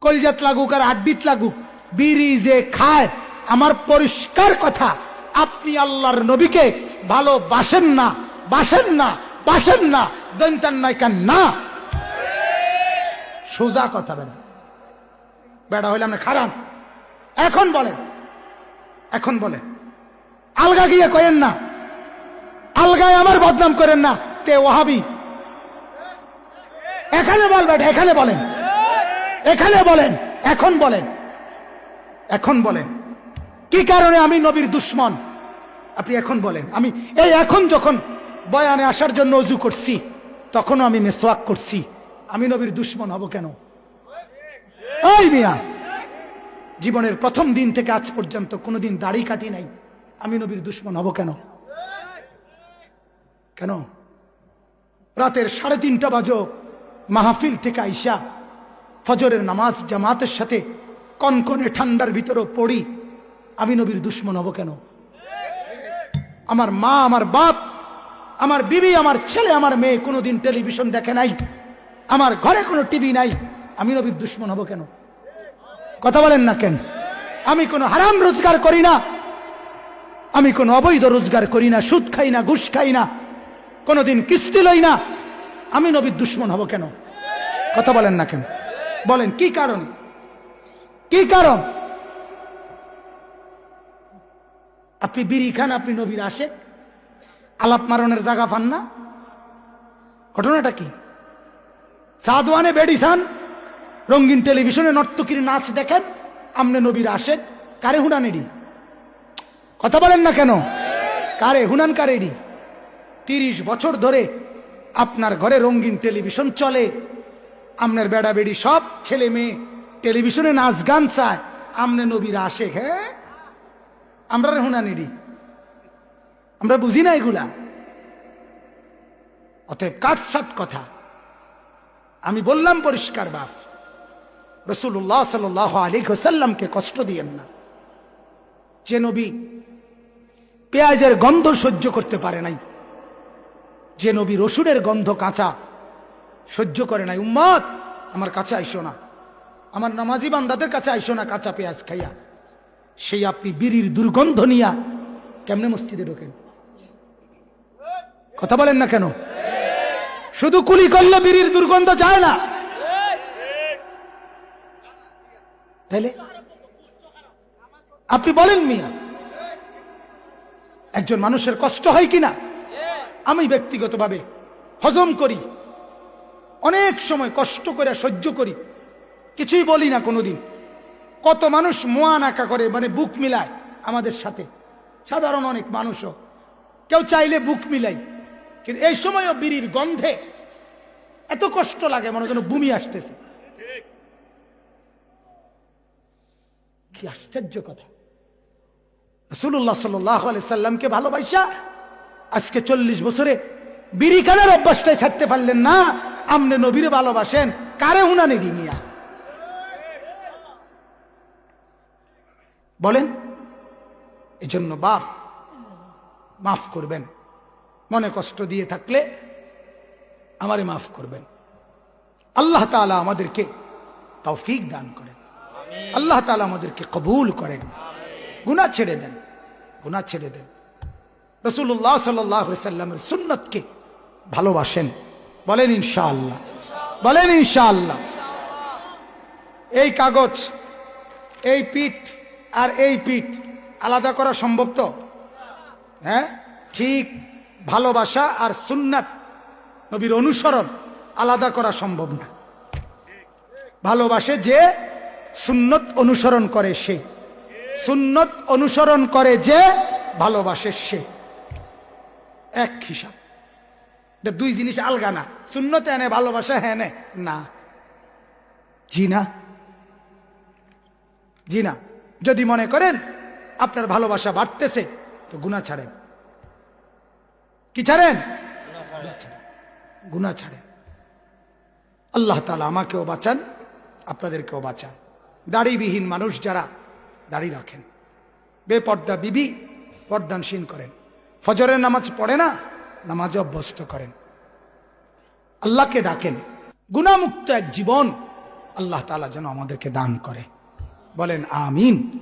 কলজাত লাগুক আর হাড্ডিত লাগুক, বিড়ি যে খায়, আমার পরিষ্কার কথা, আপনি আল্লাহর নবীকে ভালোবাসেন না, বাসেন না, বাসেন না, দন্তান নাই কেন না। সোজা কথা বেড়া, বেড়া হইলে আমরা খারাপ। এখন বলেন, এখন বলেন, আলগা গিয়ে কয়েন না, আলগায় আমার বদনাম করেন না, তে ওয়াহাবি। এখানে বলবেন, এখানে বলেন, এখানে বলেন, এখন বলেন, এখন বলেন কি কারণে আমি নবীর দুশ্মন? আপনি এখন বলেন। আমি এই এখন যখন বয়ানে আসার জন্য ওযু করছি, তখনও আমি মেসওয়াক করছি, আমি নবীর দুশ্মন হব কেন? এই মিয়া, জীবনের প্রথম দিন থেকে আজ পর্যন্ত কোনোদিন দাড়ি কাটি নাই, আমি নবীর দুশ্মন হব কেন? কেন? রাতের 3:30 বাজো মাহফিল থেকে আইসা ফজরের নামাজ জামাতের সাথে কনকনে ঠান্ডার ভিতরেও পড়ি, আমি নবীর দুশ্মন হব কেন? আমার মা, আমার বাপ, আমার বিবি, আমার ছেলে, আমার মেয়ে কোনোদিন টেলিভিশন দেখে নাই, আমার ঘরে কোনো টিভি নাই, আমি নবীর দুশ্মন হব কেন? কথা বলেন না কেন? আমি কোনো হারাম রোজগার করি না, আমি কোনো অবৈধ রোজগার করি না, সুদ খাই না, ঘুষ খাই না, কোনোদিন কিস্তি লই না, আমি নবীর দুশ্মন হব কেন? কথা বলেন না কেন? বলেন কি কারণ? কি কারণ? আপনি বিড়ি খান, আপনি নবীর আশেক, আলাপ মারণের জায়গা পান না? ঘটনাটা কি? সাদওয়ানে বেড়ি খান, রঙিন টেলিভিশনে নর্তকীর নাচ দেখেন, আমনে নবীর আশেক, কারে হুনানেডি? কথা বলেন না কেন? কারে হুনান, কারেডি? 30 বছর ধরে আপনার ঘরে রঙিন টেলিভিশন চলে, আমনের বেড়া বেড়ি সব ছেলে মেয়ে টেলিভিশনে নাচ গান চায়, আমনে নবীর আশেক। হ্যাঁ, আমরা হুনানিডি, আমরা বুঝি না এগুলা। অতএব কাটসাট কথা আমি বললাম পরিষ্কার বাপ, রাসূলুল্লাহ সাল্লাল্লাহু আলাইহি ওয়াসাল্লামকে কষ্ট দিয়েন না। যে নবী পেঁয়াজের গন্ধ সহ্য করতে পারে নাই, যে নবী রসুনের গন্ধ কাঁচা সহ্য করে নাই, উম্মত আমার কাছে আইসো না, আমার নামাজি বান্দাদের কাছে আইসো না কাঁচা পেঁয়াজ খাইয়া, সেই আপনি বিড়ির দুর্গন্ধ নিয়া কেমনে মসজিদে ঢোকেন? কথা বলেন না কেন? শুধু কুলি করলে বিড়ির দুর্গন্ধ যায় না, তাইলে আপনি বলেন মিয়া, একজন মানুষের কষ্ট হয় কিনা? আমি ব্যক্তিগতভাবে হজম করি, অনেক সময় কষ্ট করে সহ্য করি, কিছুই বলি না কোনোদিন। কত মানুষ মোয়া নাকা করে, মানে বুক মিলায় আমাদের সাথে, সাধারণ অনেক মানুষও, কেউ চাইলে বুক মিলাই, কিন্তু এই সময়ও বিড়ির গন্ধে এত কষ্ট লাগে, মনে যেন বমি আসতেছে। কি আশ্চর্য কথা! রাসূলুল্লাহ সাল্লাল্লাহু আলাইহি সাল্লামকে ভালোবাসা আজকে 40 বছরে বিড়ি খানার অভ্যাসটাই ছাড়তে পারলেন না, আমনে নবীরে ভালোবাসেন, কারে হুনানি দিমিয়া? বলেন। এজন্য বাপ মাফ করবেন, মনে কষ্ট দিয়ে থাকলে আমারে মাফ করবেন। আল্লাহ তাআলা আমাদেরকে তৌফিক দান করেন, আল্লাহ তাআলা আমাদেরকে কবুল করেন, গুনাহ ছেড়ে দেন, গুনাহ ছেড়ে দেন। রাসূলুল্লাহ সাল্লাল্লাহু আলাইহি সাল্লামের সুন্নতকে ভালোবাসেন, বলেন ইনশাআল্লাহ, বলেন ইনশাআল্লাহ। এই কাগজ, এই পিঠ আর এই পিঠ আলাদা করা সম্ভব তো? হ্যাঁ, ঠিক ভালোবাসা আর সুন্নাত নবীর অনুসরণ আলাদা করা সম্ভব না। ভালোবাসে যে, সুন্নত অনুসরণ করে সে, সুন্নত অনুসরণ করে যে, ভালোবাসে সে, এক হিসাব। দুই জিনিস আলগা না, সুন্নত এনে ভালোবাসা হ্যাঁ না, জি না, জি না। যদি মনে করেন আপনার ভালোবাসা বাড়তেছে, তো গুনাহ ছাড়েন। কি ছাড়েন? গুনাহ ছাড়েন। আল্লাহ তাআলা আমাকেও বাঁচান, আপনাদেরকেও বাঁচান। দাড়িবিহীন মানুষ যারা দাড়ি রাখেন, বেপর্দা বিবি পর্দানশীল করেন, ফজরের নামাজ পড়ে না, নামাজে অভ্যস্ত করেন, আল্লাহকে ডাকেন, গুনাহমুক্ত এক জীবন আল্লাহ তাআলা যেন আমাদেরকে দান করে। বলেন আমিন।